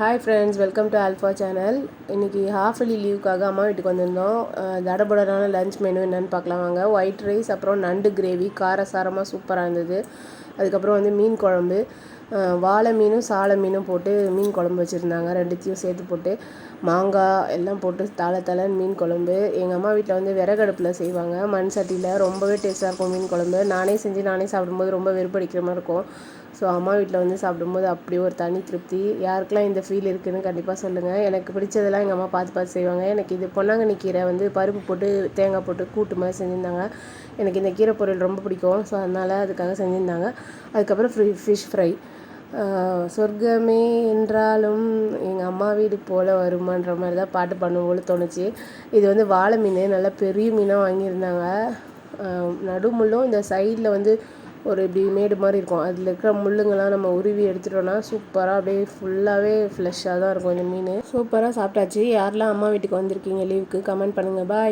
Hi friends, welcome to alpha channel. இன்றைக்கி halfly லீவுக்காக அம்மா வீட்டுக்கு வந்திருந்தோம். தடபுடனான லஞ்ச் மெனு என்னென்னு பார்க்கலாம் வாங்க. ஒயிட் ரைஸ், அப்புறம் நண்டு கிரேவி காரசாரமாக சூப்பராக இருந்தது. அதுக்கப்புறம் வந்து மீன் குழம்பு, வாழை மீனும் சாலை மீனும் போட்டு மீன் குழம்பு வச்சுருந்தாங்க. ரெண்டுத்தையும் சேர்த்து போட்டு மாங்காய் எல்லாம் போட்டு தலைன்னு மீன் குழம்பு. எங்கள் அம்மா வீட்டில் வந்து விறகடுப்பில் செய்வாங்க, மண் சட்டியில். ரொம்பவே டேஸ்ட்டாக இருக்கும் மீன் குழம்பு. நானே செஞ்சு நானே சாப்பிடும்போது ரொம்ப வெறுப்படிக்கிற மாதிரி இருக்கும். ஸோ அம்மா வீட்டில் வந்து சாப்பிடும்போது அப்படி ஒரு தனி திருப்தி. யாருக்கெல்லாம் இந்த ஃபீல் இருக்குதுன்னு கண்டிப்பாக சொல்லுங்கள். எனக்கு பிடிச்சதெல்லாம் எங்கள் அம்மா பார்த்து செய்வாங்க. எனக்கு இது பொன்னாங்கண்ணி கீரை வந்து பருப்பு போட்டு தேங்காய் போட்டு கூட்டு மாதிரி செஞ்சுருந்தாங்க. எனக்கு இந்த கீரை பொரியல் ரொம்ப பிடிக்கும். ஸோ அதனால் அதுக்காக செஞ்சுருந்தாங்க. அதுக்கப்புறம் ஃபிஷ் ஃப்ரை. சொர்க்கமே என்றாலும் எங்கள் அம்மா வீடு போல் வருமான்ற மாதிரி தான் பாட்டு பண்ணும்போது தோணுச்சு. இது வந்து வாழை மீன், நல்லா பெரிய மீனாக வாங்கியிருந்தாங்க. நடுமுள்ளும் இந்த சைடில் வந்து ஒரு இப்படி மேடு மாதிரி இருக்கும். அதில் இருக்கிற முள்ளுங்கள்லாம் நம்ம உருவி எடுத்துட்டோன்னா சூப்பராக அப்படியே ஃபுல்லாகவே ஃப்ளெஷ்ஷாக தான் இருக்கும் இந்த மீன். சூப்பராக சாப்பிட்டாச்சு. யாரெல்லாம் அம்மா வீட்டுக்கு வந்திருக்கீங்க லீவுக்கு கமெண்ட் பண்ணுங்கள். பாய்.